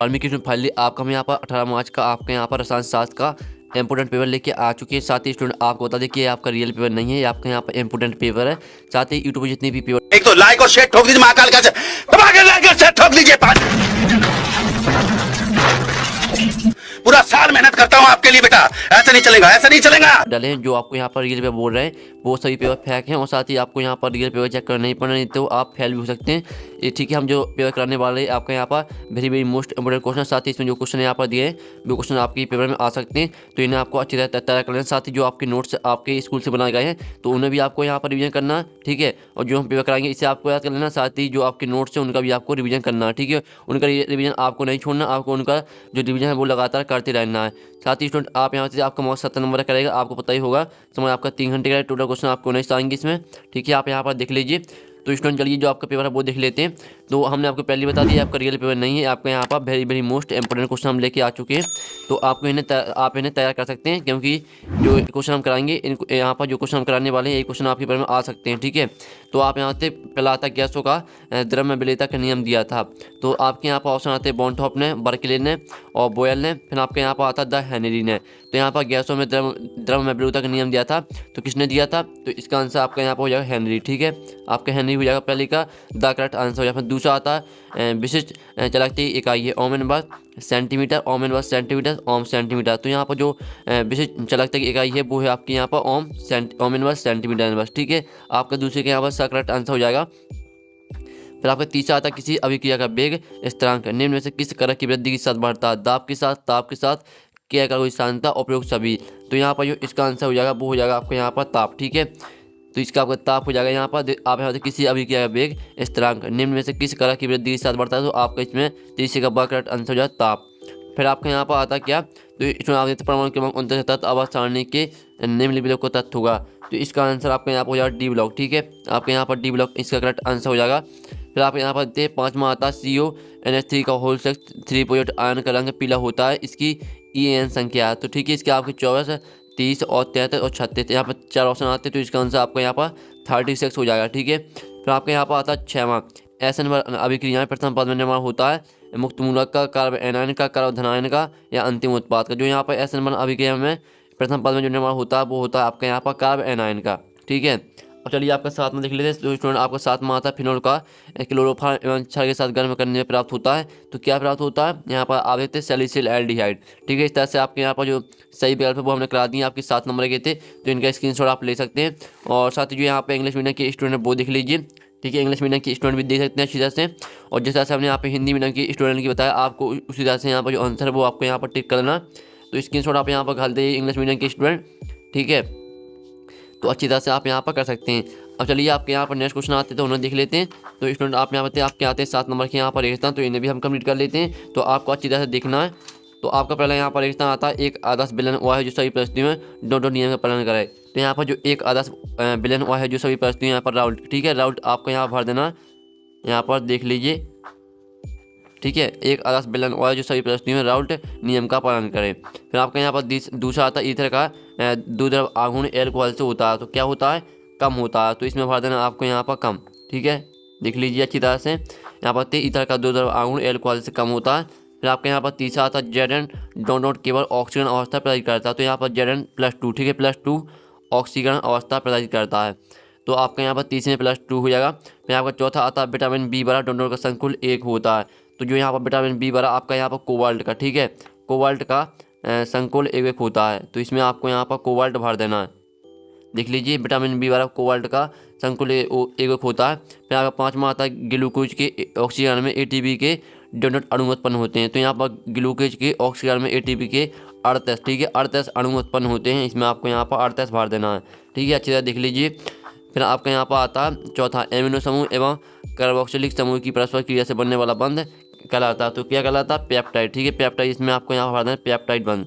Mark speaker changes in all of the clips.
Speaker 1: Valmiki Krishna finally आपका हम यहाँ पर 18 मार्च का आपके यहाँ पर रसायन शास्त्र का इंपोर्टेंट पेपर लेके आ चुके हैं। साथ ही स्टूडेंट आपको बता दें कि ये आपका रियल पेपर नहीं है, ये आपका यहाँ पर इंपोर्टेंट पेपर है। साथ ही यूट्यूब पर जितनी भी पेपर
Speaker 2: एक तो लाइक और शेयर ठोक दीजिए, महाकाल का लाइक और शेयर ठोक दीजिए। पूरा साल मेहनत करता हूँ आपके लिए बेटा, ऐसा नहीं चलेगा, ऐसा नहीं चलेगा।
Speaker 1: डाले हैं जो आपको यहाँ पर रियल पेपर बोल रहे हैं वो सभी पेपर फेक हैं, और साथ ही आपको यहाँ पर रियल पेपर चेक करना नहीं पड़ना, नहीं तो आप फेल भी हो सकते हैं। ये ठीक है, हम जो पेपर कराने वाले हैं आपका यहाँ पर very very most important question, साथ ही इसमें जो क्वेश्चन यहाँ पर दिए हैं वो क्वेश्चन आपके पेपर में आ सकते हैं, तो इन्हें आपको अच्छी तरह तैयार करना है। साथ ही जो आपके नोट्स आपके स्कूल से बनाए गए हैं तो उन्हें भी आपको यहाँ पर रिविजन करना, ठीक है। और जो हम पेपर कराएंगे इसे आपको याद कर लेना, साथ ही जो आपके नोट्स हैं उनका भी आपको रिविजन करना है, ठीक है। उनका रिविजन आपको नहीं छोड़ना, आपको उनका जो रिविजन है वो लगातार करते रहना है। साथ ही स्टूडेंट आप यहाँ से आपका मॉक 70 नंबर का करेगा, आपको पता ही होगा, समय आपका 3 घंटे का टोटल क्वेश्चन आपको नहीं आएंगे इसमें, ठीक है। आप यहाँ पर देख लीजिए। तो स्टूडेंट चलिए जो आपका पेपर है वो देख लेते हैं। तो हमने आपको पहले बता दिया आपका रियल पेपर नहीं है, आपका यहाँ पर very very most important question हम लेके आ चुके हैं, तो आपको आप इन्हें तैयार कर सकते हैं, क्योंकि जो क्वेश्चन हम कराएंगे इनको यहाँ पर जो क्वेश्चन हम कराने वाले हैं ये क्वेश्चन आपके पेपर में आ सकते हैं, ठीक है। तो आप यहाँ से पहला आता गैसों का द्रव्य विलेयता का नियम दिया था, तो आपके यहाँ पर ऑप्शन आते हैं बॉन्टॉप ने, बर्कले ने और बोयल ने, फिर आपके यहाँ पर आता द हेनरी ने। तो यहाँ पर गैसों में द्रव्य विलेयता का नियम दिया था, तो किसने दिया था, तो इसका आंसर आपका यहाँ पर हो जाएगा हेनरी, ठीक है। आपका हेनरी हो जाएगा पहले का द करेक्ट आंसर हो जाएगा। फिर दूसरा आता है विशिष्ट चालकता इकाई है ohm inverse centimetre, ohm inverse centimetre, ohm centimetre. तो यहाँ पर जो विशिष्ट चालकता की इकाई है वो है आपके यहाँ पर ओम इनवर्स सेंटीमीटर इनवर्स, ठीक है। आपका दूसरे के यहाँ पर करेक्ट आंसर हो जाएगा। फिर आपका तीसरा आता है किसी अभिक्रिया का वेग स्थिरांक निम्न में से किस कारक की वृद्धि के साथ बढ़ता है, दाब के साथ, ताप के साथ, क्या का कोई स्थानता, उपयोग सभी। तो यहाँ पर जो इसका आंसर हो जाएगा वो हो जाएगा आपको यहाँ पर ताप, ठीक है। तो इसका आपका ताप हो जाएगा यहाँ पर। आप यहाँ से किसी अभिक्रिया का वेग स्थिरांक निम्न में से किस कारक की वृद्धि के साथ बढ़ता है, तो आपका इसमें तीसरे का करेक्ट आंसर हो जाएगा ताप। फिर आपके यहाँ पर आता क्या, तो इसमें आप परमाणु क्रमांक 29 तत्व आवास सारणी के निम्न ब्लॉक को तत्व होगा, तो इसका आंसर आपका यहाँ पर हो जाएगा डी ब्लॉक, ठीक है। आपके यहाँ पर डी ब्लॉक इसका करेक्ट आंसर हो जाएगा। फिर आप यहाँ पर देखते हैं पाँचवा आता CONH3 का होल सेक्स 3 प्रोजेक्ट आयन का रंग पीला होता है, इसकी EN संख्या है, तो ठीक है। इसके आपके 24, 30 और 33 और 36 यहाँ पर 4 ऑप्शन आते हैं, तो इसका आंसर आपका यहाँ पर 36 हो जाएगा, ठीक है। फिर आपके यहाँ पर आता है 6वां SN अभिक्रियाएं प्रथम पद में निर्माण होता है मुक्त मूलक का, कार्ब एनायन का, कार्ब धनायन का या अंतिम उत्पाद का। जो यहाँ पर SN अभिक्रिया में प्रथम पद में जो निर्माण होता है वो होता है आपका यहाँ पर कार्ब एनायन का, ठीक है। और चलिए आपका साथ में देख लेते हैं। तो स्टूडेंट आपका साथ में आता है फिनोल का क्लोरोफॉर्म एवं क्षार के साथ गर्म करने में प्राप्त होता है, तो क्या प्राप्त होता है, यहाँ पर आप देखते हैं सैलिसिल एल्डिहाइड, ठीक है। इस तरह से आपके यहाँ पर जो सही विकल्प है वो हमने करा दिए, आपके 7 नंबर के थे, तो इनका स्क्रीनशॉट आप ले सकते हैं। और साथ ही जो यहाँ पर इंग्लिश मीडियम के स्टूडेंट वो देख लीजिए, ठीक है। इंग्लिश मीडियम के स्टूडेंट भी देख सकते हैं अच्छी तरह से, और जिस तरह से हमने यहाँ पे हिंदी मीडियम के स्टूडेंट की बताया आपको उसी तरह से यहाँ पर जो आंसर है वो आपको यहाँ पर टिक करना, तो स्क्रीनशॉट आप यहाँ पर घाल दीजिए इंग्लिश मीडियम के स्टूडेंट, ठीक है। तो अच्छी तरह से आप यहाँ पर कर सकते हैं। अब चलिए आपके यहाँ पर नेक्स्ट क्वेश्चन आते हैं तो उन्हें देख लेते हैं। तो स्टूडेंट आप यहाँ पर आपके आते हैं 7 नंबर के यहाँ पर रेगिस्तान, तो इन्हें भी हम कंप्लीट कर लेते हैं। तो आपको अच्छी तरह से देखना है। तो आपका पहला यहाँ पर रेगिस्तान आता है एक आदर्श विलयन वह है जो सभी परिस्थितियों में डॉट नियम का पालन करे। तो यहाँ पर जो एक आदर्श विलयन वह है जो सभी परिस्थितियों यहाँ पर राउल्ट, ठीक है। राउल्ट आपको यहाँ भर देना, यहाँ पर देख लीजिए, ठीक है। एक आदर्श विलयन वह है जो सभी परिस्थितियों में राउल्ट नियम का पालन करे। फिर आपका यहाँ पर दूसरा आता है ईथर का द्विद्रव आघूर्ण एल्कोहल से होता है, तो क्या होता है, कम होता है, तो इसमें भर देना आपको यहाँ पर कम, ठीक है। देख लीजिए अच्छी तरह से, यहाँ पर ईथर का द्विद्रव आघूर्ण एल्कोहल से कम होता है। फिर आपके यहाँ पर तीसरा आता है Zn डॉट केवल ऑक्सीजन अवस्था प्रदान करता है, तो यहाँ पर Zn+2, ठीक है, +2 ऑक्सीजन अवस्था प्रदान करता है, तो आपका यहाँ पर तीसरे में +2 हो जाएगा। फिर आपका चौथा आता है विटामिन B12 डॉट का संकुल 1 होता है, तो जो यहाँ पर विटामिन B12 आपका यहाँ पर कोबाल्ट का, ठीक है, कोबाल्ट का संकुल 1 होता है, तो इसमें आपको यहाँ पर कोबाल्ट भर देना है। देख लीजिए विटामिन B12 कोबाल्ट का संकुल 1 होता है। फिर आपका पाँचवा आता है ग्लूकोज के ऑक्सीजन में ATP के डॉट अणु उत्पन्न होते हैं, तो यहाँ पर ग्लूकोज के ऑक्सीजन में ATP के 38, ठीक है, 38 अणु उत्पन्न होते हैं, इसमें आपको यहाँ पर 38 भर देना है, ठीक है। अच्छी तरह देख लीजिए। फिर आपका यहाँ पर आता है चौथा एमिनो समूह एवं कार्बोक्सिलिक समूह की परस्पर क्रिया से बनने वाला बंध कहलाता है, तो क्या कहलाता है, पेप्टाइड, ठीक है, पेप्टाइड, इसमें आपको यहाँ भर देना पेप्टाइड बंध,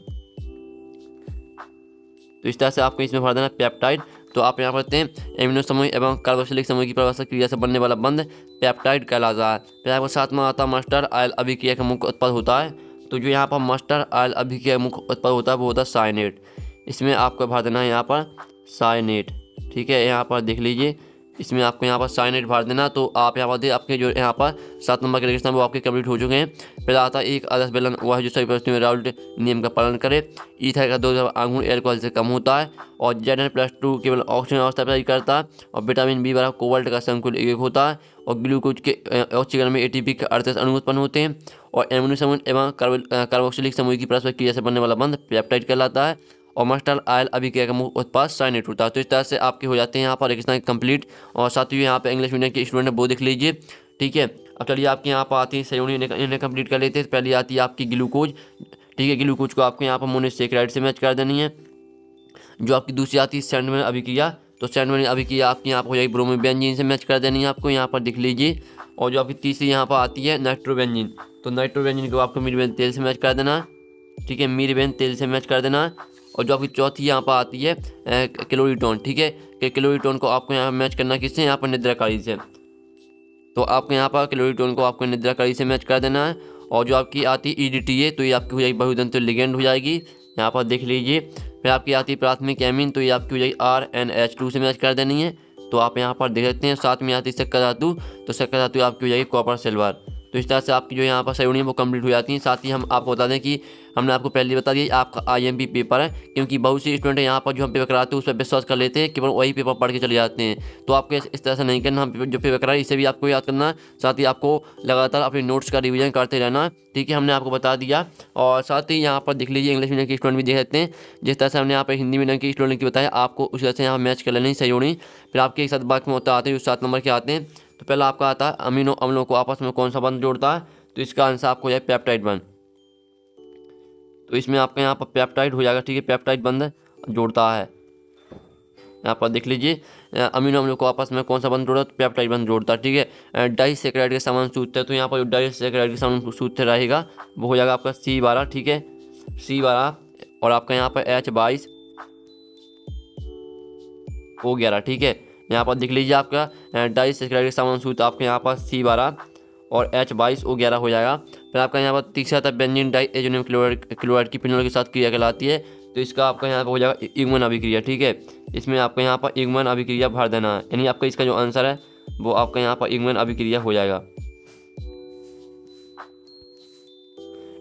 Speaker 1: तो इस तरह से आपको इसमें भर देना पेप्टाइड। तो आप यहाँ पढ़ते हैं एमिनो समूह एवं कार्बोक्सिलिक समूह की परस्पर क्रिया से बनने वाला बंध पेप्टाइड कहलाता है। फिर आपको सातवां आता है मस्टर्ड ऑयल अभिक्रिया का मुख्य उत्पाद होता है, तो जो यहाँ पर मस्टर्ड ऑयल अभिक्रिया का मुख्य उत्पाद होता है वो होता है साइनेट, इसमें आपको भर देना है यहाँ पर साइनेट, ठीक है। यहाँ पर देख लीजिए इसमें आपको यहाँ पर साइनेट भर देना। तो आप यहाँ पर आपके जो यहाँ पर 7 नंबर के रजिस्टर वो आपके कंप्लीट हो चुके हैं। फिर आता है एक आदर्श बैलन वह है जो सभी परिस्थितियों में राउल्ट नियम का पालन करे। ईथर का 2 आंगुर एल्कोहल से कम होता है और Zn+2 केवल ऑक्सीजन अवस्था पर ही करता है और विटामिन बी बराबर कोबाल्ट का संकुल 1 होता है और ग्लूकोज के ऑक्सीजन में एटीपी के 38 अणु उत्पन्न होते हैं और एमिनो समूह एवं कार्बोक्सिलिक समूह की परस्पर क्रिया से बनने वाला बंध पेप्टाइड कहलाता है और मस्टर्ड आयल अभिक्रिया का मुख्य उत्पाद साइनेट होता है। तो इस तरह से आपके हो जाते हैं यहाँ पर रेगिस्तान कंप्लीट। और साथ ही यहाँ पे इंग्लिश मीडियम के स्टूडेंट वो देख लीजिए, ठीक है। अब चलिए आपके यहाँ पर आती है सहयोगी, इन्हें कंप्लीट कर लेते हैं। पहले आती है आपकी ग्लूकोज, ठीक है। ग्लूकोज को आपको यहाँ पर मोनोसेकेराइड से मैच कर देनी है। जो आपकी दूसरी आती है सैंडविच अभिक्रिया, तो सैंडविच अभिक्रिया आपकी यहाँ पर हो जाएगी ब्रोमोबेंजीन से मैच कर देनी है, आपको यहाँ पर दिख लीजिए। और जो आपकी तीसरी यहाँ पर आती है नाइट्रोबेंजीन, तो नाइट्रोबेंजीन को आपको मीरबेन तेल से मैच कर देना, ठीक है। मीरबेन तेल से मैच कर देना। और जो आपकी चौथी यहाँ पर आती है क्लोरीटोन, ठीक है। कि क्लोरीटोन को आपको यहाँ मैच करना किससे, यहाँ पर निद्राकारी से। तो आपको यहाँ पर क्लोरीटोन को आपको निद्राकारी से मैच कर देना है। और जो आपकी आती है EDTA, तो ये आपकी हो जाएगी बहुदंत लिगेंड हो जाएगी, यहाँ पर देख लीजिए। फिर आपकी आती है प्राथमिक एमीन, तो ये आपकी हो जाएगी RNH2 से मैच कर देनी है, तो आप यहाँ पर देख सकते हैं। साथ में आती है शक्कर धातु, तो शक्कर धातु आपकी हो जाएगी कॉपर सिल्वर। तो इस तरह से आपकी जो यहाँ पर सहयोगी वो कंप्लीट हो जाती हैं। साथ ही हम आपको बता दें कि हमने आपको पहले बता दिया आपका IMP पेपर है, क्योंकि बहुत से स्टूडेंट यहाँ पर जो हम पेपर कराते हैं उस पर विश्वास कर लेते हैं, केवल वही पेपर पढ़ के चले जाते हैं। तो आपको इस तरह से नहीं करना, हम जो पेपर कराए इसे भी आपको याद करना, साथ ही आपको लगातार अपने नोट्स का रिवीजन करते रहना, ठीक है। हमने आपको बता दिया। और साथ ही यहाँ पर देख लीजिए इंग्लिश मीडियम के स्टूडेंट भी देख सकते हैं, जिस तरह से हमने यहाँ पर हिंदी मीडियम के स्टूडेंट की बताया, आपको उसी तरह से यहाँ मैच कर लेनी सहयोगी। फिर आपके एक साथ बात में होता आते हैं, जो 7 नंबर के आते हैं। तो पहला आपका आता है अमीनो अम्लों को आपस में कौन सा बंध जोड़ता है, तो इसका आंसर आपको हो जाए पेप्टाइड बंध। तो इसमें आपका यहाँ पर पेप्टाइड हो जाएगा, ठीक है। पेप्टाइड बंध जोड़ता है, यहाँ पर देख लीजिए अमीनो अम्लों को आपस में कौन सा बंध जोड़ता है, तो पेप्टाइड बंध जोड़ता है, ठीक है। डाइसेकेराइड के समान सूत्र है, तो यहाँ पर डाइसेकेराइड के समान सूत्र रहेगा वो हो जाएगा आपका C12, ठीक है। C12 और आपका यहाँ पर H22O11, ठीक है। यहाँ पर देख लीजिए आपका डाइसेकेराइड के समान सूत्र आपके यहाँ पर C12 और H22O11 हो जाएगा। फिर आपका यहाँ पर तीसरा था बेंजीन डाइएजोनियम क्लोराइड की फिनोल के साथ क्रिया कहलाती है, तो इसका आपका यहाँ पर हो जाएगा युग्मन अभिक्रिया, ठीक है। इसमें आपको यहाँ पर युग्मन अभिक्रिया भर देना है, यानी आपका इसका जो आंसर है वो आपका यहाँ पर युग्मन अभिक्रिया हो जाएगा,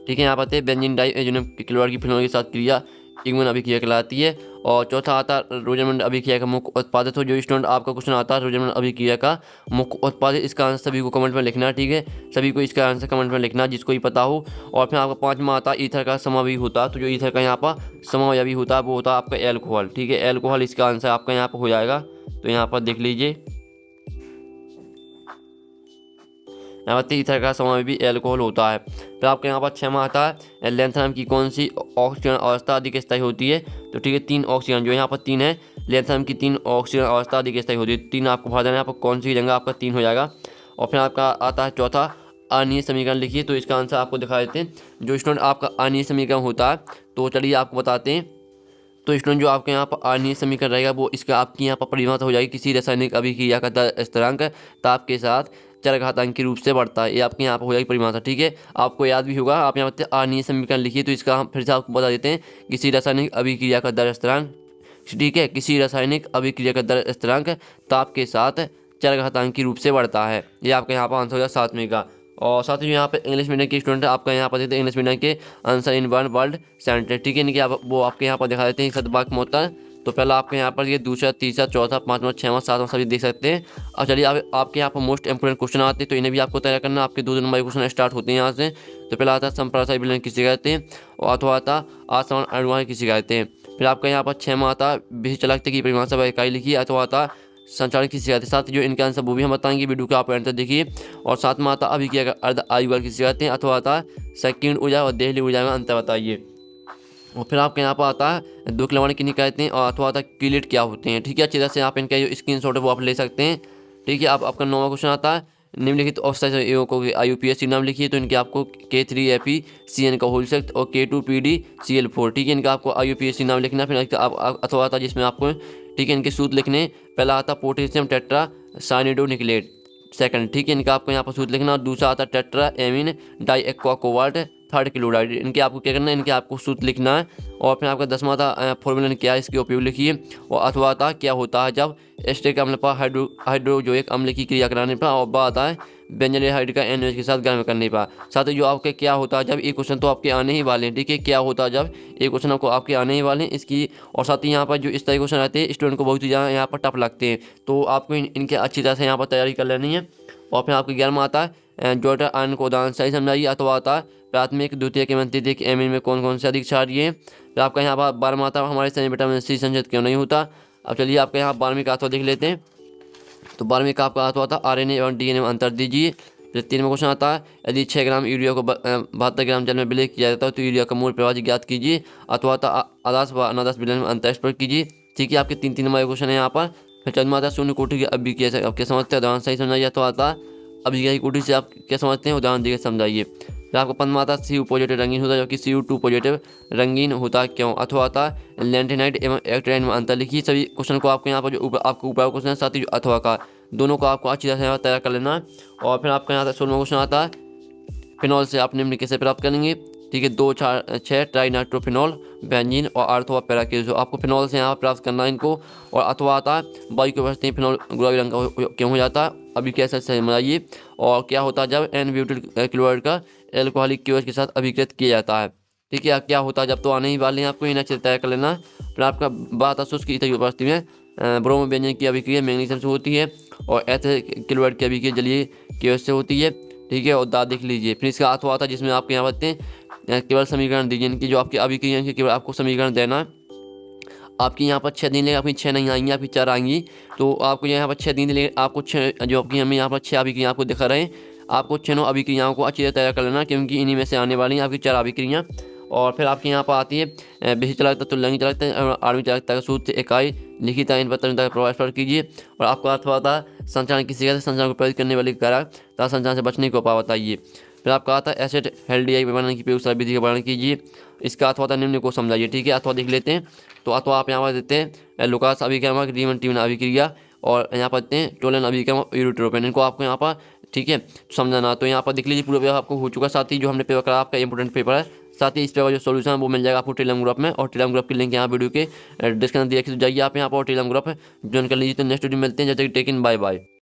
Speaker 1: ठीक है। यहाँ पर बेंजीन डाइएजोनियम क्लोराइड की फिनोल के साथ क्रिया युग्मन अभिक्रिया कहलाती है। और चौथा आता है रोजरमंड अभिक्रिया का मुख्य उत्पादित हो। जो स्टूडेंट आपका क्वेश्चन आता है रोजरमंड अभिक्रिया का मुख्य उत्पादित, इसका आंसर सभी को कमेंट में लिखना, ठीक है। सभी को इसका आंसर कमेंट में लिखना जिसको ही पता हो। और फिर आपका 5वां आता है ईथर का समावी होता है, तो जो ईथर का यहाँ पर समावयवी होता है वो होता है आपका एल्कोहल, ठीक है। एल्कोहल इसका आंसर आपका यहाँ पर हो जाएगा, तो यहाँ पर देख लीजिए यहाँ पर ईथर का समावेश भी एल्कोहल होता है। फिर आपके यहाँ पर 6वां आता है लैंथनम की कौन सी ऑक्सीजन अवस्था अधिक स्थायी होती है, तो ठीक है 3 ऑक्सीजन, जो यहाँ पर 3 है लैंथनम की 3 ऑक्सीजन अवस्था अधिक स्थायी होती है। 3 आपको भर देना है, यहाँ पर कौन सी जगह आपका 3 हो जाएगा। और फिर आपका आता है चौथा अनियत समीकरण लिखिए, तो इसका आंसर आपको दिखा देते हैं। जो स्टूडेंट आपका अनियत समीकरण होता है, तो चलिए आपको बताते हैं। तो स्टूडेंट जो आपके यहाँ पर अनियत समीकरण रहेगा वो इसका आपकी यहाँ पर परिभाषा हो जाएगी, किसी रासायनिक अभिक्रिया का दर स्थिरांक ताप के साथ चरघातांकी रूप से बढ़ता है, ये आपके यहाँ पर हो जाएगी परिभाषा, ठीक है। आपको याद भी होगा, आप यहाँ पर अनियत समीकरण लिखिए, तो इसका हम फिर से आपको बता देते हैं, किसी रासायनिक अभिक्रिया का दर स्थिरांक, ठीक है। किसी रासायनिक अभिक्रिया का दर स्थिरांक ताप के साथ चरघातांकी रूप से बढ़ता है, ये आपका यहाँ पर आंसर हो जाएगा 7वें का। और साथ ही यहाँ पे इंग्लिश मीडियम के स्टूडेंट आपका यहाँ पर देते हैं इंग्लिश मीडियम के answer in one world sentence, ठीक है। यानी कि आप वो आपके यहाँ पर दिखा देते हैं सदवाक्य में होता है। तो पहला आपके यहाँ पर ये दूसरा, तीसरा, चौथा, 5वां, 6वां, 7वां सभी देख सकते हैं। अब चलिए आपके यहाँ पर मोस्ट इंपोर्टेंट क्वेश्चन आते हैं, तो इन्हें भी आपको तैयार करना। आपके 2 नंबर क्वेश्चन स्टार्ट होते हैं यहाँ से। तो पहला आता है संप्रासायिक विलयन किसे कहते हैं, और अथवा आता आसमान अणुवाह किसे कहते हैं। फिर आपका यहाँ पर 6वां आता विषचलकता की परिभाषा व इकाई लिखिए, अथवा आता संचालन किसे कहते हैं। साथ जो इनके आंसर वो भी हम बताएंगे, वीडियो का आप एंटर देखिए। और 7वां आता अभिक्रिया का अर्ध आयुकाल किसे कहते हैं, अथवा आता संकीर्ण ऊर्जा और देहली ऊर्जा में अंतर बताइए। और फिर आपके यहाँ पर आता है 2 लवण किन्हीं कहते हैं, और अथवा आता किलेट क्या होते हैं, ठीक है। अच्छी तरह से आप इनका जो स्क्रीनशॉट है वो आप ले सकते हैं, ठीक है। आपका 9वां क्वेश्चन आता है निम्नलिखित ऑक्साइड को IUPAC नाम लिखिए, तो इनके आपको K3FeCN का होल सेट और K2PdCl4, ठीक है। इनका आपको IUPAC नाम लिखना। फिर आप अथवा आता जिसमें आपको, ठीक है, इनके सूत्र लिखने। पहला आता पोटेशियम टेट्रा साइनिडोनिक्लेट, सेकंड, ठीक है। इनका आपको यहाँ पर सूत्र लिखना। और दूसरा आता tetra amine di aqua cobalt third chloride. इनके आपको क्या करना है, इनके आपको सूत्र लिखना है। और फिर आपका 10वां था फॉर्मूला क्या है, इसके उपयोग लिखिए। और अथवा था क्या होता है जब एस्टेरिक अम्ल पर हाइड्रोजोइक अम्ल की क्रिया कराने पर, और बा आता है व्यंजन हाइड्रोजन का NH के साथ गर्म करने पर। साथ ही जो आपके क्या होता है जब, ये क्वेश्चन तो आपके आने ही वाले हैं, ठीक है। क्या होता है जब, ये क्वेश्चन आपको आपके आने ही वाले हैं इसकी। और साथ ही यहाँ पर जो इस तरह के क्वेश्चन आते हैं स्टूडेंट को बहुत ही ज़्यादा यहाँ पर टफ लगते हैं, तो आपको इनके अच्छी तरह से यहाँ पर तैयारी कर लेनी है। और फिर आपके 11वां आता है जोटर आयन को उदाहरण सही समझाइए। अथवा आता है प्राथमिक द्वितीयक एवं तृतीयक एमिन में कौन कौन से अधिक क्षारीय हैं। फिर आपका यहाँ पर 12वां आता है हमारे शरीर में विटामिन C संचित क्यों नहीं होता। अब चलिए आपका यहाँ 12वीं का अथवा देख लेते हैं। तो 12वीं का आपका अथवा आता है RNA एवं DNA में अंतर दीजिए। फिर 3वां क्वेश्चन आता है यदि 6 ग्राम यूरिया को 72 ग्राम जल में विलय किया जाता है तो यूरिया का मूल प्रभाव ज्ञात कीजिए। अथवा आता आदर्श व अनादर्श विलयन में अंतर स्पष्ट कीजिए, ठीक है। आपके 3 नंबर क्वेश्चन है यहाँ पर। फिर 14वां आता है शून्य कोटि की अभिक्रिया से आप क्या समझते हैं, उदाहरण सही समझाइए। अथवा आता है अभिक्रिया की कोटि से आप क्या समझते हैं, उदाहरण देकर समझाइए। फिर आपको 15वां आता है CO पॉजिटिव रंगीन होता है जबकि CO2 पॉजिटिव रंगीन होता है क्यों। अथवा आता है लैंटेनाइट एवं एक्टेनाइट में अंतर लिखिए। सभी क्वेश्चन को आपको यहाँ पर जो आपको ऊपर क्वेश्चन है साथ ही अथवा का दोनों को आपको अच्छी तरह से तैयार कर लेना है। और फिर आपका यहाँ 16वां क्वेश्चन आता है फिनॉल से आप निम्न कैसे प्राप्त करेंगे, ठीक है। 2, 4, 6 ट्राइनाइट्रोफिनॉल बेंजीन और अथवा पैराक्यूज, आपको फिनॉल से यहाँ प्राप्त करना है इनको। और अथवा आता है वायु की उपस्थिति फिनॉल गुलाबी रंग का क्यों हो जाता है, अभी कैसे समझाइए। और क्या होता है जब N-ब्यूटिल क्लोराइड का एल्कोहलिक क्यूएच के साथ अभिकृत किया जाता है, ठीक है। क्या होता है जब, तो आने ही वाले हैं आपको इन्हें अच्छे से तैयार कर लेना है। फिर आपका बात शुष्क की उपस्थिति में ब्रोमो व्यंजन की अभिक्रिया मैग्नीशियम से होती है और एथिल क्लोराइड की अभिक्रिया जलीय क्यूएच से होती है, ठीक है। और दाँत देख लीजिए। फिर इसका अथवा आता है जिसमें आपके यहाँ बताते हैं केवल समीकरण दीजिए इनकी, जो आपकी अभिक्रिया की केवल आपको समीकरण देना है। आपकी यहाँ पर 6 दिन लेगा, आपकी 6 नहीं आएंगी, आपकी 4 आएंगी। तो आपको यहाँ पर 6 दिन लेगा, आपको 6 जो आपकी हमें यहाँ पर 6 अभिक्रिया आपको दिखा रहे हैं, आपको 6 अभिक्रियाओं को अच्छी तरह तैयार कर लेना क्योंकि इन्हीं में से आने वाली हैं आपकी 4 अभिक्रियाँ। और फिर आपके यहाँ पर आती है विशिष्ट चालकता तुल्यंगी चालकता आणविक चालकता का सूत्र इकाई लिखित इन पर तुरंत प्रभाव स्पष्ट कीजिए। और आपको अथवा आता है संचालन किसी का संचालन को प्रेरित करने वाले कारक तथा संचालन से बचने को उपाय बताइए। फिर आपका आता है एसिड हेल्डियाई बनाने की प्रयोगशाला विधि का वर्णन कीजिए। इसका अथवा निम्न को समझाइए, ठीक है। अथवा देख लेते हैं। तो अथवा आप यहाँ पर देते हैं लुकास अभिक्रम रीमन अभिक्रिया, और यहाँ पर देते हैं टोलन अभिक्रम यूरोट्रोपिन, इनको आपको यहाँ पर, ठीक है, समझाना। तो यहाँ पर देख लीजिए पूरा पेपर आपको हो चुका। साथ ही जो हमने पेपर करा आपका इंपोर्टेंट पेपर है, साथ ही इस पेपर का जो सोल्यूशन है वो मिल जाएगा आपको टेलीग्राम ग्रुप में। और टेलीग्राम ग्रुप की लिंक यहाँ वीडियो के डिस्क्रिप्शन दिया, जाइए आप यहाँ पर टेलीग्राम ग्रुप ज्वाइन कर लीजिए। तो नेक्स्ट वीडियो मिलते हैं, जब तक टेक इन, बाय बाय।